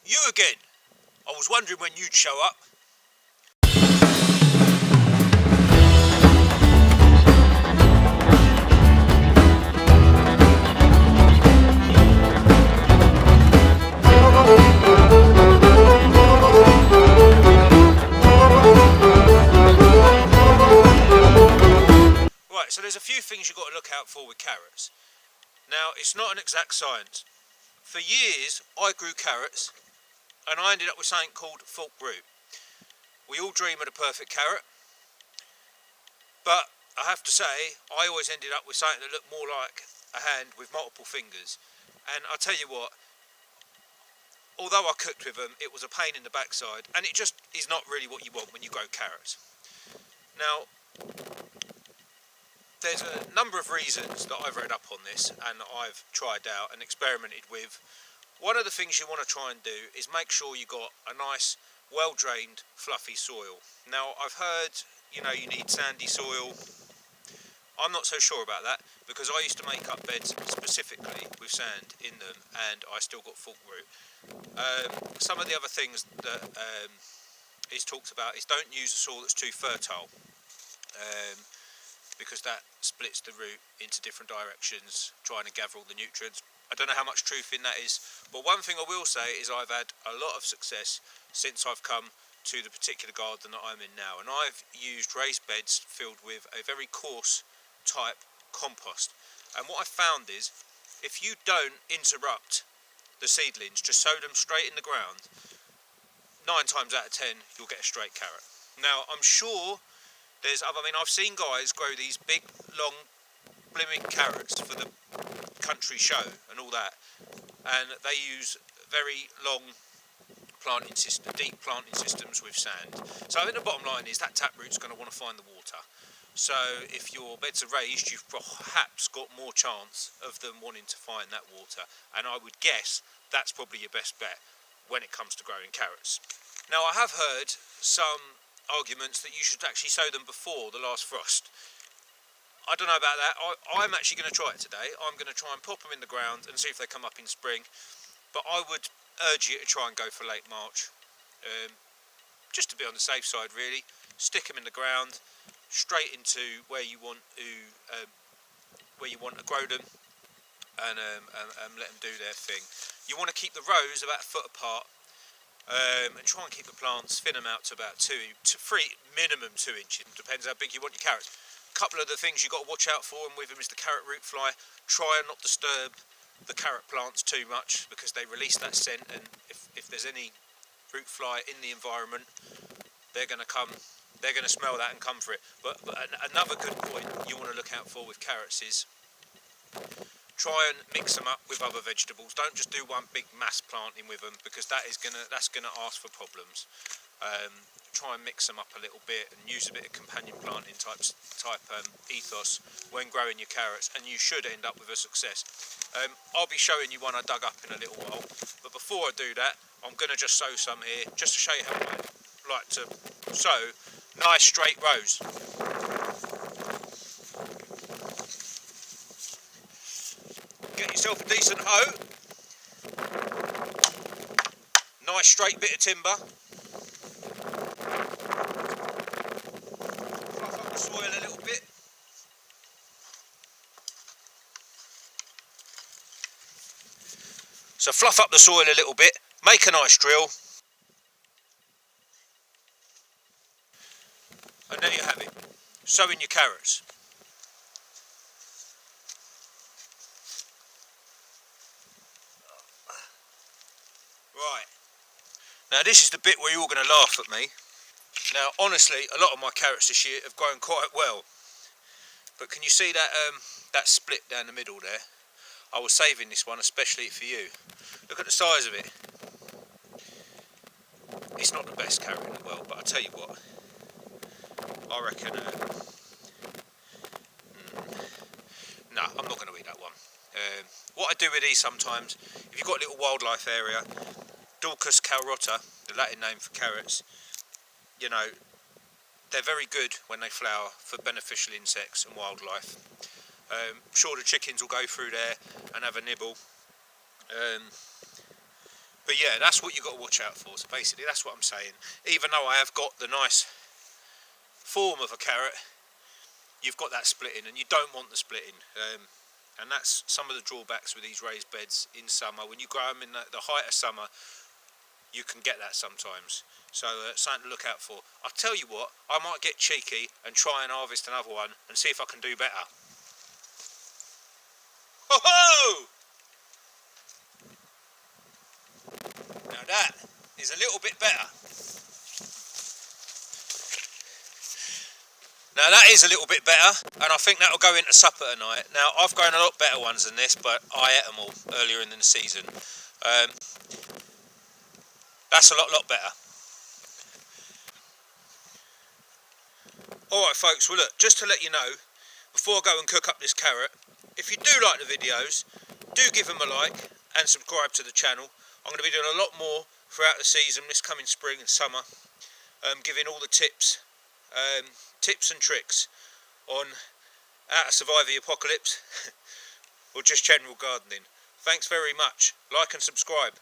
You again. I was wondering when you'd show up. Right, so there's a few things you've got to look out for with carrots. Now, it's not an exact science. For years, I grew carrots, and I ended up with something called forked root. We all dream of the perfect carrot, but I have to say, I always ended up with something that looked more like a hand with multiple fingers. And I'll tell you what, although I cooked with them, it was a pain in the backside, and it just is not really what you want when you grow carrots. Now, there's a number of reasons that I've read up on this and I've tried out and experimented with. One of the things you want to try and do is make sure you got a nice, well-drained, fluffy soil. Now, I've heard, you need sandy soil. I'm not so sure about that because I used to make up beds specifically with sand in them and I still got forked root. Some of the other things that is talked about is don't use a soil that's too fertile. Because that splits the root into different directions, trying to gather all the nutrients. I don't know how much truth in that is, but one thing I will say is I've had a lot of success since I've come to the particular garden that I'm in now, and I've used raised beds filled with a very coarse type compost. And what I found is, if you don't interrupt the seedlings, just sow them straight in the ground, 9 times out of 10 you'll get a straight carrot. Now, I'm sure I've seen guys grow these big, long, blooming carrots for the country show and all that, and they use very long deep planting systems with sand. So I think the bottom line is that taproot's going to want to find the water. So if your beds are raised, you've perhaps got more chance of them wanting to find that water, and I would guess that's probably your best bet when it comes to growing carrots. Now, I have heard some arguments that you should actually sow them before the last frost. I don't know about that. I'm actually going to try it today. I'm going to try and pop them in the ground and see if they come up in spring, but I would urge you to try and go for late March, just to be on the safe side really. Stick them in the ground straight into where you want to grow them, and let them do their thing. You want to keep the rows about a foot apart, and try and keep the plants, thin them out to about 2 to 3, minimum 2 inches, depends how big you want your carrots. A couple of the things you've got to watch out for and with them is the carrot root fly. Try and not disturb the carrot plants too much because they release that scent, and if there's any fruit fly in the environment, they're going to smell that and come for it. But another good point you want to look out for with carrots is try and mix them up with other vegetables. Don't just do one big mass planting with them because that's gonna ask for problems. Try and mix them up a little bit and use a bit of companion planting type ethos when growing your carrots, and you should end up with a success. I'll be showing you one I dug up in a little while, but before I do that, I'm gonna just sow some here just to show you how I like to sow nice straight rows. Get yourself a decent hoe, nice straight bit of timber, fluff up the soil a little bit, so fluff up the soil a little bit, make a nice drill, and there you have it, sowing your carrots. Right, now this is the bit where you're all going to laugh at me. Now honestly, a lot of my carrots this year have grown quite well, but can you see that that split down the middle there? I was saving this one especially for you. Look at the size of it. It's not the best carrot in the world, but I tell you what, I reckon no, I'm not going to eat that one. What I do with these sometimes, if you've got a little wildlife area, Daucus carota, the Latin name for carrots, they're very good when they flower for beneficial insects and wildlife. Sure, the chickens will go through there and have a nibble. But yeah, that's what you've got to watch out for. So basically that's what I'm saying. Even though I have got the nice form of a carrot, you've got that splitting, and you don't want the splitting. And that's some of the drawbacks with these raised beds in summer. When you grow them in the height of summer, you can get that sometimes. So something to look out for. I'll tell you what, I might get cheeky and try and harvest another one and see if I can do better. Ho ho! Now that is a little bit better. Now that is a little bit better, and I think that'll go into supper tonight. Now I've grown a lot better ones than this, but I ate them all earlier in the season. That's a lot better. Alright folks, well look, just to let you know, before I go and cook up this carrot, if you do like the videos, do give them a like and subscribe to the channel. I'm going to be doing a lot more throughout the season, this coming spring and summer, giving all the tips and tricks on how to survive the apocalypse or just general gardening. Thanks very much. Like and subscribe.